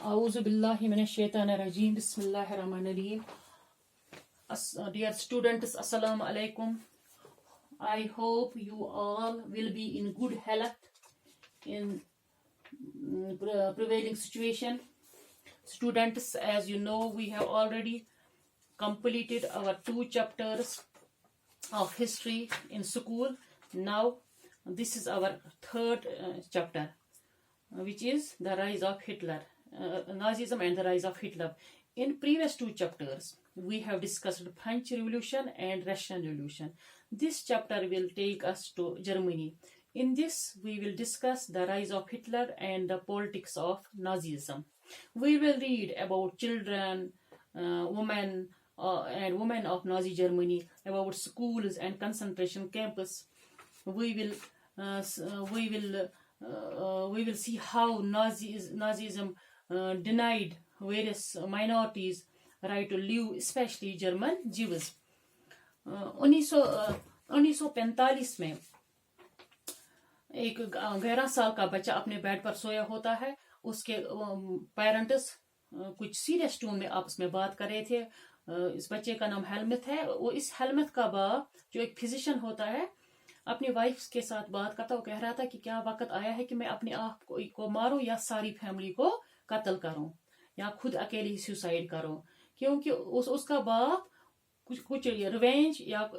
A'udhu billahi minash shaitanir rajim. Bismillahir rahmanir rahim. Dear students, assalamu alaikum. I hope you all will be in good health in prevailing situation. Students, as you know, we have already completed our 2 chapters of history in school. Now, this is our 3rd chapter, which is the rise of Hitler. Nazism and the rise of Hitler. In previous 2 chapters, we have discussed French Revolution and Russian Revolution. This chapter will take us to Germany. In this, we will discuss the rise of Hitler and the politics of Nazism. We will read about children, women, and women of Nazi Germany, about schools and concentration camps. We will see how Nazism denied various minorities right to live, especially German Jews. 1945 में एक 11 साल का बच्चा अपने bed पर सोया होता है. उसके पेरेंट्स कुछ सीरियस टोन में आपस में बात कर रहे थे. इस बच्चे का नाम हेलमट है. वो इस हेलमट का बाप जो एक फिजिशियन होता है अपनी वाइफ के साथ बात करता. वो कह रहा था कि क्या वक्त आया है कि मैं अपने आप को मारूं या सारी फैमिली को कत्ल करूं या खुद अकेले ही सुसाइड करूं, क्योंकि उसका बाप कुछ रिवेंज या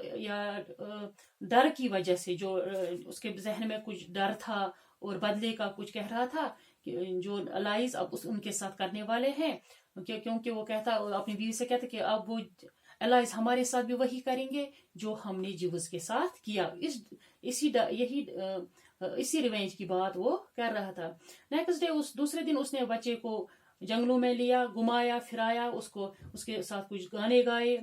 डर की वजह से, जो उसके जहन में कुछ डर था और बदले का कुछ कह रहा था कि जो अलाइज अब उनके साथ करने वाले हैं, क्योंकि वो कहता अपनी बीवी से कहता कि अब वो अलाइज हमारे साथ भी वही करेंगे जो हमने जीवस के साथ किया. इसी रिवेंज की बात वो कर रहा था. नेक्स्ट डे, उस दूसरे दिन उसने बच्चे को जंगलों में लिया, घुमाया फिराया, उसके साथ कुछ गाने गाए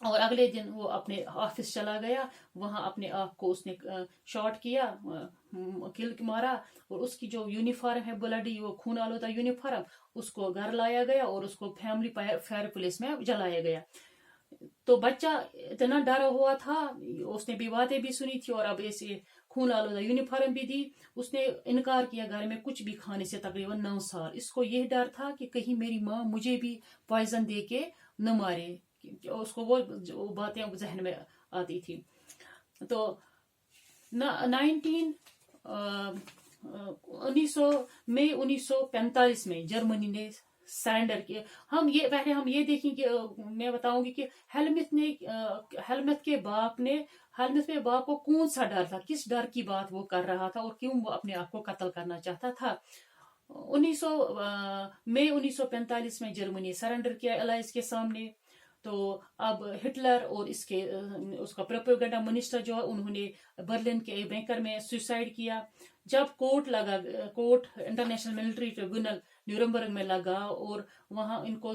और अगले दिन वो अपने ऑफिस चला गया. वहां अपने आप को उसने शॉट किया, किल मारा, और उसकी जो यूनिफॉर्म है ब्लडी, वो खून आलूदा यूनिफॉर्म, उसको घर लाया गया और उसको फैमिली फायर पुलिस में जलाया गया. तो बच्चा इतना डरा हुआ था, उसने भी बातें भी सुनी थी और अब ऐसे खून आलूदा यूनिफॉर्म भी दी. उसने इनकार किया घर में कुछ भी खाने से तकरीबन 9 साल. इसको यह डर था कि कहीं मेरी माँ मुझे भी पॉइजन दे के न मारे. उसको वो बातें जहन में आती थी. तो 1945 में जर्मनी ने सरेंडर किया. हम ये देखें कि मैं बताऊंगी कि हेलमट के बाप को कौन सा डर था, किस डर की बात वो कर रहा था और क्यों वो अपने आप को कत्ल करना चाहता था. 1945 में जर्मनी सरेंडर किया अलाइज के सामने. तो अब हिटलर और उसका प्रोपेगेंडा मिनिस्टर जो है, उन्होंने बर्लिन के बैंकर में सुसाइड किया. जब court international military tribunal Nuremberg में लगा और वहां इनको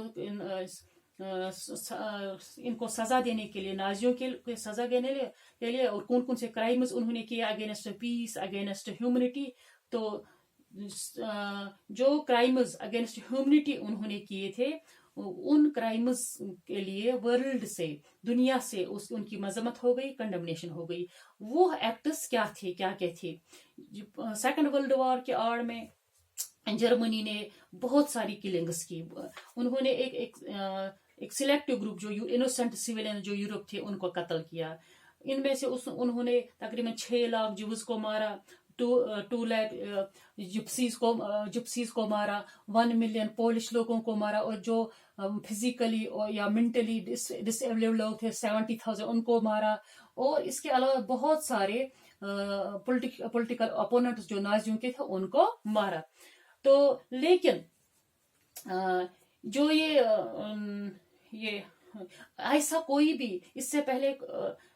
सजा देने के लिए, नाजियों के सजा देने के लिए और कौन कौन से क्राइम्स उन्होंने किए अगेंस्ट पीस, अगेंस्ट ह्यूमनिटी. तो जो क्राइम्स अगेंस्ट ह्यूमनिटी उन्होंने किए थे, उन क्राइम्स के लिए वर्ल्ड से, दुनिया से उनकी मजम्मत हो गई, कंडेमनेशन हो गई. वो एक्ट्स क्या थे? सेकंड वर्ल्ड वॉर के आड़ में जर्मनी ने बहुत सारी किलिंग्स की. उन्होंने एक सिलेक्टिव ग्रुप, जो इनोसेंट सिविलियन जो यूरोप थे, उनको कत्ल किया. इनमें से उन्होंने तकरीबन 6 लाख जीव्स को मारा, 2 लाख जिप्सीज को मारा, 1 मिलियन पोलिश लोगों को मारा, और जो फिजिकली या मेंटली डिसेबल्ड लोग थे 70,000 उनको मारा. और इसके अलावा बहुत सारे पॉलिटिकल अपोनेंट्स जो नाजियों के थे उनको मारा. तो लेकिन जो ये ऐसा कोई भी इससे पहले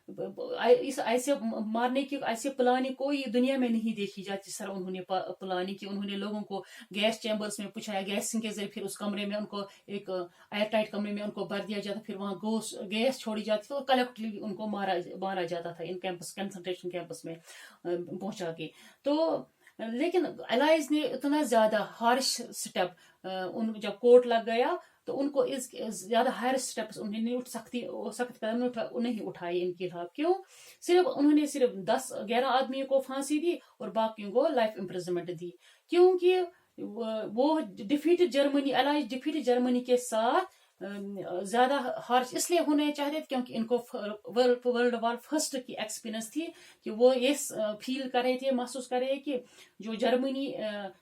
ऐसे मारने की ऐसे प्लानिंग कोई दुनिया में नहीं देखी जाती जिस तरह उन्होंने प्लानिंग की. उन्होंने लोगों को गैस चैम्बर्स में पुछाया, गैसिंग के जरिए फिर उस कमरे में उनको एक एयर टाइट कमरे में उनको भर दिया जाता, फिर वहां गैस छोड़ी जाती थी और कलेक्टिवली उनको मारा जाता था इन कैंपस, कंसंट्रेशन कैंपस में पहुंचा के. तो लेकिन अलाइज ने इतना ज्यादा हार्श स्टेप, जब कोर्ट लग गया तो उनको इस ज्यादा हायर स्टेप्स उन्होंने सख्त कदम नहीं उठाए इनके खिलाफ. क्यों? उन्होंने सिर्फ 10-11 आदमियों को फांसी दी और बाकियों को लाइफ इम्प्रिजनमेंट दी, क्योंकि وہ defeated Germany allies defeated Germany کے ساتھ زیادہ ہارش اس لیے ہونے چاہتے تھے کیونکہ ان کو ورلڈ وار فرسٹ کی ایکسپیرینس تھی کہ وہ یہ فیل کر رہے تھے محسوس کر رہے کہ جو جرمنی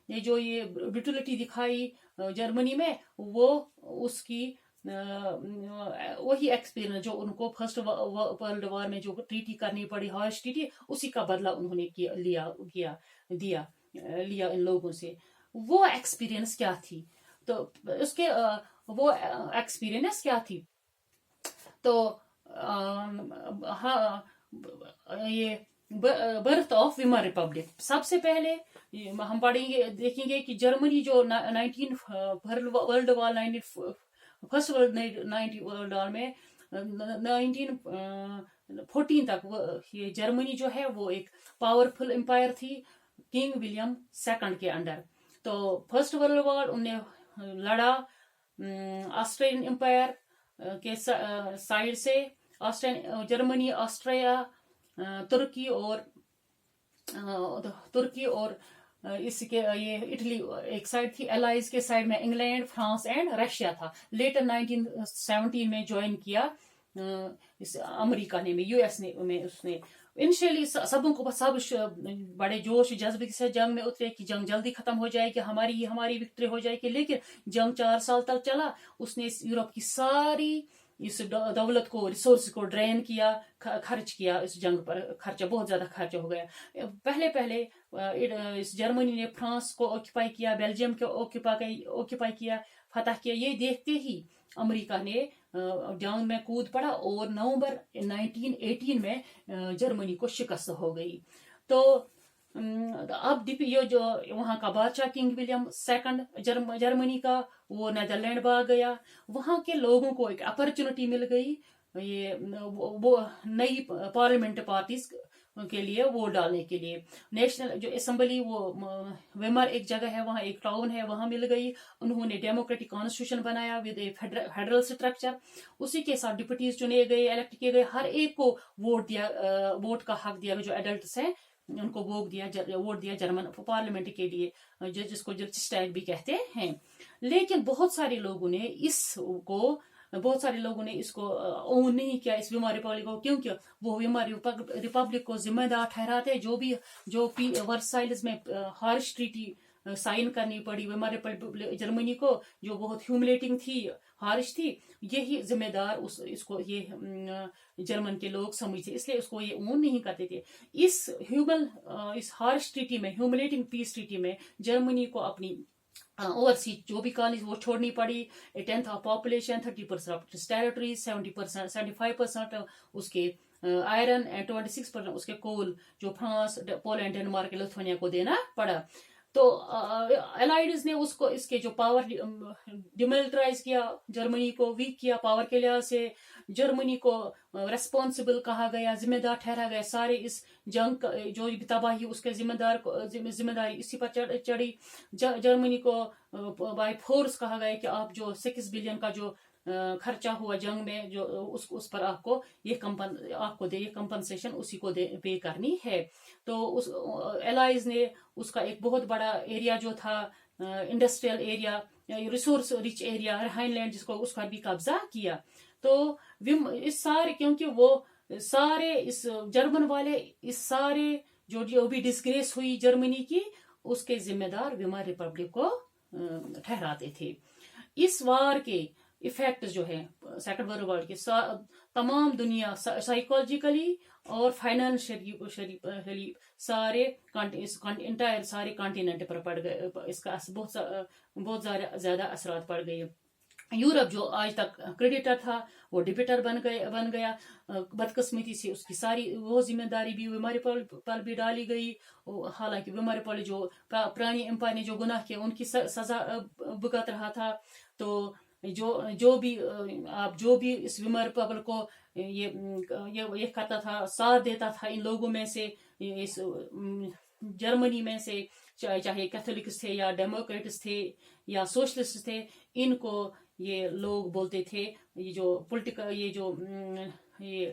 نے جو یہ برٹلٹی دکھائی جرمنی میں وہ اس کی وہی ایکسپیرینس جو ان کو فرسٹ ورلڈ وار میں جو ٹریٹی کرنی پڑی ہارش ٹریٹی اسی کا بدلہ انہوں نے لیا ان لوگوں سے. وہ ایکسپیرینس کیا تھی تو اس کے وہ ایکسپیرینس کیا تھی تو یہ برتھ آف ویمر ریپبلک. سب سے پہلے ہم پڑھیں گے دیکھیں گے کہ جرمنی جو world war first world war میں 1914 تک یہ جرمنی جو ہے وہ ایک پاورفل امپائر تھی کنگ ولیم سیکنڈ کے انڈر. تو فرسٹ ورلڈ وار ان نے لڑا آسٹرین امپائر کے سائڈ سے جرمنی آسٹریا ترکی اور اس کے یہ اٹلی ایک سائڈ تھی. الائز کے سائڈ میں انگلینڈ فرانس اینڈ رشیا تھا. لیٹر 1917 میں جوائن کیا اس امریکہ نے یو ایس میں اس نے انیشلی سب بڑے جوش جذبے سے جنگ میں اترے کہ جنگ جلدی ختم ہو جائے گی ہماری وکٹری ہو جائے گی. لیکن جنگ 4 سال تک چلا. اس نے یورپ کی ساری اس دولت کو ریسورس کو ڈرین کیا خرچ کیا. اس جنگ پر خرچہ بہت زیادہ خرچہ ہو گیا. پہلے اس جرمنی نے فرانس کو آکوپائی کیا بیلجیم کو آکوپائی کیا فتح کیا. یہ دیکھتے ہی امریکہ نے جنگ میں کود پڑا اور نومبر 1918 میں جرمنی کو شکست ہو گئی. تو اب یہ جو وہاں کا بادشاہ کنگ ولیم سیکنڈ جرمنی کا وہ نیدرلینڈ بھاگ گیا. وہاں کے لوگوں کو ایک اپرچونٹی مل گئی یہ وہ نئی پارلیمنٹ پارٹیز کے لیے ووٹ ڈالنے کے لیے. نیشنل جو اسمبلی وہ ویمر ایک جگہ ہے وہاں ایک ٹاؤن ہے وہاں مل گئی. انہوں نے ڈیموکریٹک کانسٹیٹیوشن بنایا ود اے فیڈرل اسٹرکچر. اسی کے ساتھ ڈپٹیز چنے گئے الیکٹ کیے گئے. ہر ایک کو ووٹ کا حق دیا جو ایڈلٹس ہیں ان کو ووٹ دیا جرمن پارلیمنٹ کے لیے جس کو رجسٹرڈ بھی کہتے ہیں. لیکن بہت سارے لوگوں نے اس کو اون نہیں کیا اس ویمار ریپبلک کو کیونکہ وہ ویمار ریپبلک کو ذمہ دار ٹھہراتے جو ورسائلز میں ہارش ٹریٹی سائن کرنی پڑی ویمار ریپبلک جرمنی کو جو بہت ہیوملیٹنگ تھی ہارش تھی. یہی ذمہ دار اس کو یہ جرمن کے لوگ سمجھتے اس لیے اس کو یہ اون نہیں کرتے تھے. اس ہارش ٹریٹی میں ہیوملیٹنگ پیس ٹریٹی میں جرمنی کو اپنی اوورسیز جو بھی کالونیز وہ چھوڑنی پڑی. 10th of population 30% of territories 75% اس کے آئرن اینڈ 26% اس کے کول جو فرانس پولینڈ ڈنمارک لتھوانیا کو دینا پڑا. تو الائیڈز نے اس کے جو پاور ڈیملٹرائز کیا جرمنی کو ویک کیا پاور کے لحاظ سے. جرمنی کو ریسپانسبل کہا گیا ذمہ دار ٹھہرا گیا. سارے اس جنگ جو تباہی اس کے ذمہ داری اسی پر چڑھی. جرمنی کو بائی فورس کہا گیا کہ آپ جو 6 بلین کا جو خرچہ ہوا جنگ میں جو اس پر آپ کو یہ کمپنسیشن اسی کو پے کرنی ہے. تو اس الائز نے اس کا ایک بہت بڑا ایریا جو تھا industrial area resource rich area Rhineland جس کو اس کا بھی قبضہ کیا. تو اس سارے کیونکہ وہ سارے اس جرمن والے اس سارے جو بھی ڈسگریس ہوئی جرمنی کی اس کے ذمہ دار ویمار ریپبلک کو ٹھہراتے تھے. اس وار کے ایفیکٹس جو ہے سیکنڈ ورلڈ وار کے تمام دنیا سائیکولوجیکلی اور فائنینشلی سارے انٹائر سارے کانٹیننٹ پر پڑ گئے. اس کا بہت زیادہ اثرات پڑ گئے. یورپ جو آج تک کریڈیٹر تھا وہ ڈیبیٹر بن گیا. بدقسمتی سے اس کی ساری وہ ذمہ داری بھی ویمار پر بھی ڈالی گئی. حالانکہ ویمار پر جو پرانی امپائر نے جو گناہ کیا ان کی سزا بھگت رہا تھا. تو جو بھی اس ویمار ریپبلک کو یہ کرتا تھا ساتھ دیتا تھا ان لوگوں میں سے اس جرمنی میں سے چاہے کیتھولکس تھے یا ڈیموکریٹس تھے یا سوشلسٹ تھے ان کو یہ لوگ بولتے تھے یہ جو پولیٹیکل یہ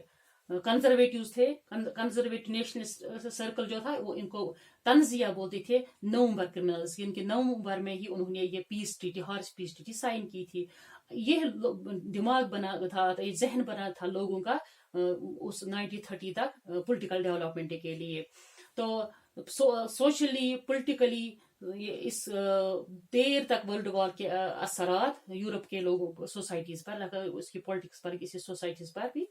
कंजर्वेटिव्स थे, कंजर्वेटिव नेशनलिस्ट सर्कल जो था वो इनको तंजिया बोलते थे, नवंबर क्रिमिनल्स, इनके नवंबर में ही उन्होंने ये peace treaty, harsh peace treaty sign की थी। ये दिमाग बना था, ये जहन बना था लोगों का उस 1930 तक पॉलिटिकल डेवलपमेंट के लिए। तो सोशली पॉलिटिकली इस देर तक वर्ल्ड वॉर के असरात यूरोप के लोगों सोसाइटीज पर लगा, उसकी पॉलिटिक्स पर, किसी सोसाइटीज पर भी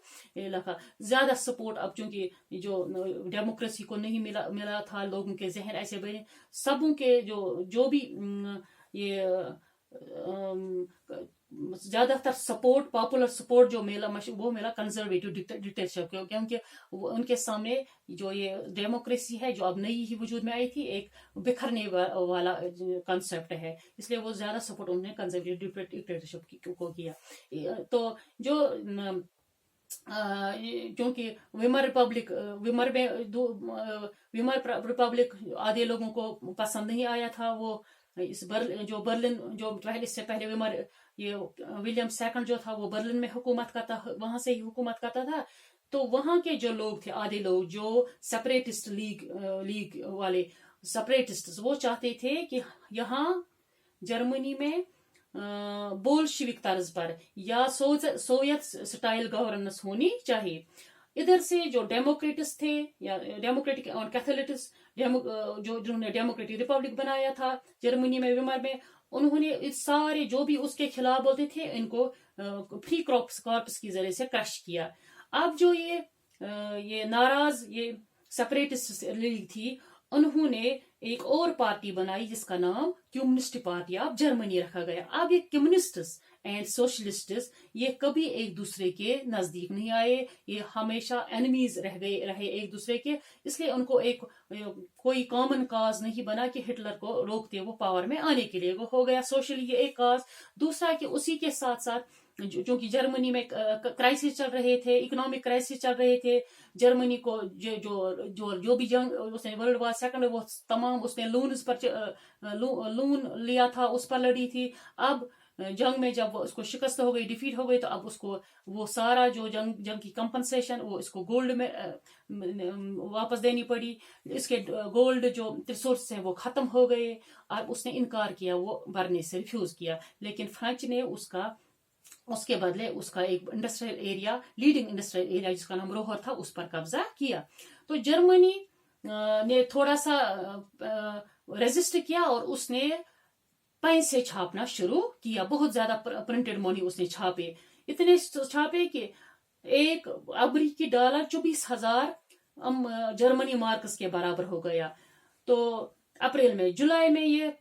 लगा। ज्यादा सपोर्ट अब चूंकि जो डेमोक्रेसी को नहीं मिला था, लोगों के जहन ऐसे बने, सबों के जो भी ये ज्यादातर सपोर्ट, पॉपुलर सपोर्ट जो मिला वो मिला कंजर्वेटिव डिक्टेटरशिप को, क्योंकि उनके सामने जो ये डेमोक्रेसी है जो अब नई ही वजूद में आई थी, एक बिखरने वाला कंसेप्ट है, इसलिए वो ज्यादा सपोर्ट उन्होंने कंजर्वेटिव डिक्टेटरशिप को किया। तो जो क्योंकि विमर रिपब्लिक आधे लोगों को पसंद नहीं आया था, वो बर्लिन जो पहले, इससे पहले ये विलियम सेकंड जो था वो बर्लिन में हुकूमत करता, वहां से ही हुकूमत करता था। तो वहां के जो लोग थे, आधे लोग जो सेपरेटिस्ट लीग वाले सेपरेटिस्ट, वो चाहते थे कि यहाँ जर्मनी में बोल्शिविक तर्ज पर या सोवियत स्टाइल गवर्नेंस होनी चाहिए। इधर से जो डेमोक्रेटिस्ट थे या डेमोक्रेटिक और कैथोलिक्स, जिन्होंने डेमोक्रेटिक रिपब्लिक बनाया था जर्मनी में, विमर में, उन्होंने इस सारे जो भी उसके खिलाफ बोलते थे इनको फ्री कॉर्प्स की जरिए से क्रश किया। अब जो ये नाराज ये सेपरेटिस्ट लीग थी, उन्होंने एक और पार्टी बनाई जिसका नाम कम्युनिस्ट पार्टी ऑफ जर्मनी रखा गया। अब ये कम्युनिस्ट्स एंड सोशलिस्ट्स ये कभी एक दूसरे के नजदीक नहीं आए, ये हमेशा एनिमीज रहे एक दूसरे के, इसलिए उनको एक कोई कॉमन काज नहीं बना कि हिटलर को रोकते वो पावर में आने के लिए। वो हो गया सोशली ये एक काज। दूसरा कि उसी के साथ साथ जो कि जर्मनी में क्राइसिस चल रहे थे, इकोनॉमिक क्राइसिस चल रहे थे, जर्मनी को जो भी जंग उसने वर्ल्ड वॉर सेकंड, वो तमाम उसने लून लिया था, उस पर लड़ी थी। अब जंग में जब उसको शिकस्त हो गई, डिफीट हो गई, तो अब उसको वो सारा जो जंग की कंपनसेशन वो इसको गोल्ड में वापस देनी पड़ी। इसके गोल्ड जो रिसोर्स है वो खत्म हो गए, और उसने इनकार किया, वो भरने से रिफ्यूज किया। लेकिन फ्रेंच ने उसके बदले उसका एक industrial area, leading industrial area जिसका नाम रोहर था, उस पर कब्जा किया। तो जर्मनी ने थोड़ा सा रेजिस्ट किया और उसने पैसे छापना शुरू किया। बहुत ज्यादा प्रिंटेड मनी उसने छापे, इतने छापे कि एक अमेरिकी डॉलर 24,000 जर्मनी मार्क्स के बराबर हो गया। तो अप्रैल में, जुलाई में ये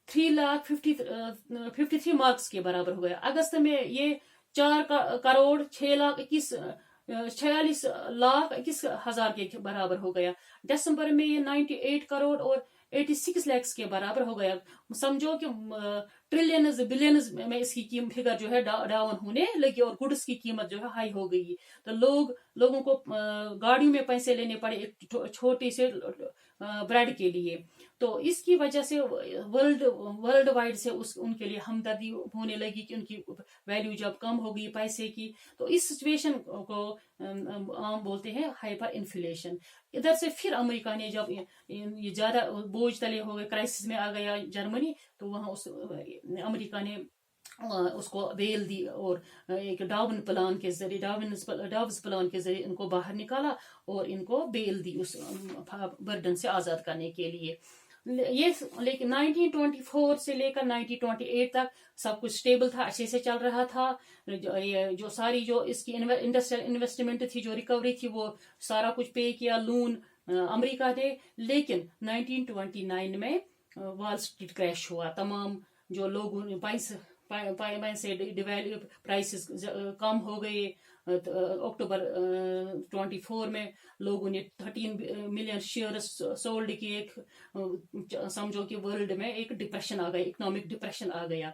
3,53 मार्क्स के बराबर हो गया। अगस्त में ये 4,46,21,000 के बराबर हो गया। दिसंबर में ये 98 करोड़ और 86 लाख के बराबर हो गया। समझो कि ट्रिलियंस बिलियंस में इसकी फिगर जो है डाउन होने लगी, और गुड्स की कीमत जो है हाई हो गई। तो लोगों को गाड़ियों में पैसे लेने पड़े एक छोटे से ब्रेड के लिए। तो इसकी वजह से वर्ल्ड वाइड से उनके लिए हमदर्दी होने लगी कि उनकी वैल्यू जब कम हो गई पैसे की। तो इस सिचुएशन को आम बोलते हैं हाइपर इन्फ्लेशन। इधर से फिर अमेरिका ने जब ये ज्यादा बोझ तले हो गए, क्राइसिस में आ गया जर्मनी, तो वहां अमेरिका ने उसको बेल दी और एक डावन प्लान के जरिए, डाव्स प्लान के जरिए इनको बाहर निकाला और इनको बेल दी उस बर्डन से आजाद करने के लिए। ये लेकिन 1924 से लेकर 1928 तक सब कुछ स्टेबल था, अच्छे से चल रहा था। जो सारी जो इसकी इंडस्ट्रियल इन्वेस्टमेंट थी, जो रिकवरी थी, वो सारा कुछ पे किया लोन अमेरिका ने। लेकिन 1929 में वॉल स्ट्रीट क्रैश हुआ। तमाम जो लोगों पैसे डिवैल्यू प्राइसेस कम हो गए। अक्टूबर 24 में लोगों ने 13 मिलियन शेयर सोल्ड किए। समझो कि वर्ल्ड में एक डिप्रेशन आ गया, इकोनॉमिक डिप्रेशन आ गया।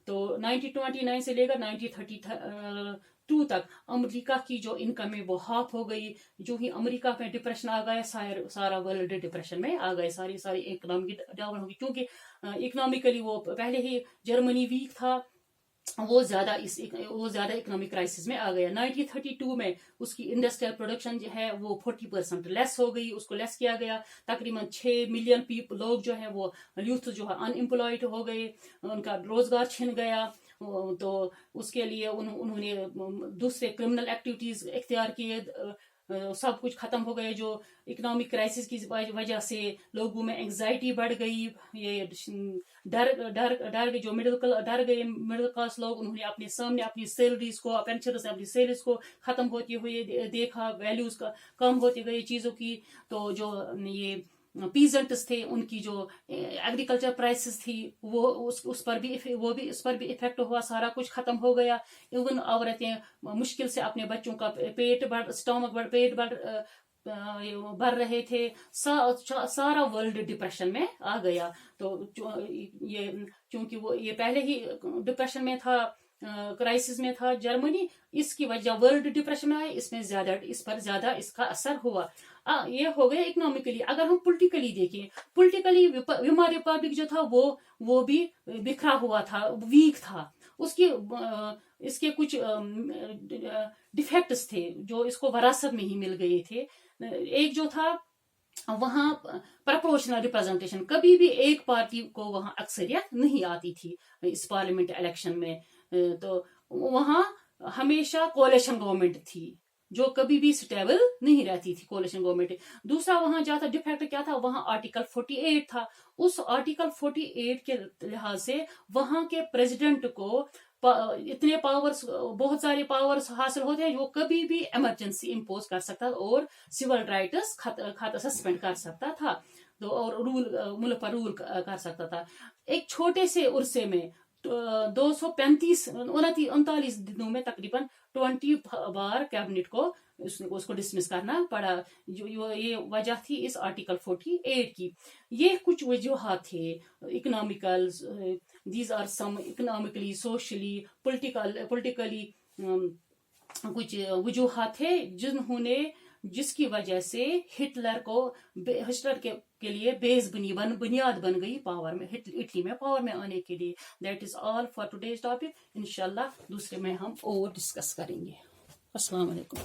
तो 1929 से लेकर 1932 तक अमेरिका की जो इनकम है वो हाफ हो गई। जो ही अमेरिका में डिप्रेशन आ गया, सारा वर्ल्ड डिप्रेशन में आ गए, सारी इकोनॉमी डाउन होगी, क्योंकि इकोनॉमिकली वो पहले ही जर्मनी वीक था। وہ زیادہ اکنامک کرائسس میں آ گیا. 1932 میں اس کی انڈسٹریل پروڈکشن جو ہے وہ 40% لیس ہو گئی. اس کو لیس کیا گیا. تقریباً 6 ملین لوگ جو ہیں وہ یوتھ جو ہے ان امپلائڈ ہو گئے, ان کا روزگار چھن گیا. تو اس کے لیے انہوں نے دوسرے کرمنل ایکٹیویٹیز اختیار کیے. سب کچھ ختم ہو گئے. جو اکنامک کرائسس کی وجہ سے لوگوں میں انگزائٹی بڑھ گئی, یہ ڈر جو ڈر گئے مڈل کلاس لوگ. انہوں نے اپنے سامنے اپنی سیلریز کو, پینشنرز نے اپنی سیلریز کو ختم ہوتے ہوئے دیکھا, ویلیوز کا کم ہوتی گئی چیزوں کی. تو جو یہ پیزنٹس تھے ان کی جو ایگریکلچر پرائسز تھی وہ اس پر بھی افیکٹ ہوا. سارا کچھ ختم ہو گیا. ایون عورتیں مشکل سے اپنے بچوں کا پیٹ بھر رہے تھے. سارا ورلڈ ڈپریشن میں آ گیا. تو چونکہ وہ یہ پہلے ہی ڈپریشن میں تھا, کرائسس میں تھا جرمنی, اس کی وجہ ورلڈ ڈپریشن میں آئی. اس پر زیادہ اس کا اثر ہوا. یہ ہو گیا اکنامکلی. اگر ہم پولیٹیکلی دیکھیں, پولیٹیکلی ویمار ریپبلک جو تھا وہ بھی بکھرا ہوا تھا, ویک تھا. اس کے کچھ ڈیفیکٹس تھے جو اس کو وراثت میں ہی مل گئے تھے. ایک جو تھا وہاں پرپورشنل ریپرزنٹیشن, کبھی بھی ایک پارٹی کو وہاں اکثریت نہیں آتی تھی اس پارلیمنٹ الیکشن میں. تو وہاں ہمیشہ کولیشن گورنمنٹ تھی جو کبھی بھی سٹیبل نہیں رہتی تھی, کولیشن گورنمنٹ. دوسرا وہاں جاتا ڈیفیکٹ کیا تھا, وہاں آرٹیکل 48 تھا. اس آرٹیکل 48 کے لحاظ سے وہاں کے پریزیڈنٹ کو اتنے پاورز, بہت سارے پاورز حاصل ہوتے ہیں جو کبھی بھی ایمرجنسی امپوز کر سکتا اور سول رائٹس سسپینڈ کر سکتا تھا, اور ملک پر رول کر سکتا تھا. ایک چھوٹے سے عرصے میں 239 دنوں میں تقریباً 20 بار کیبنٹ کو اس کو ڈسمس کرنا پڑا. یہ وجہ تھی اس آرٹیکل 48 کی. یہ کچھ وجوہات تھے economical, these are some economically, socially, politically کچھ وجوہات تھے جس کی وجہ سے ہٹلر کے لیے بنیاد بن گئی پاور میں, اٹلی میں پاور میں آنے کے لیے. That is all for today's topic. انشاءاللہ دوسرے میں ہم اور ڈسکس کریں گے. السلام علیکم.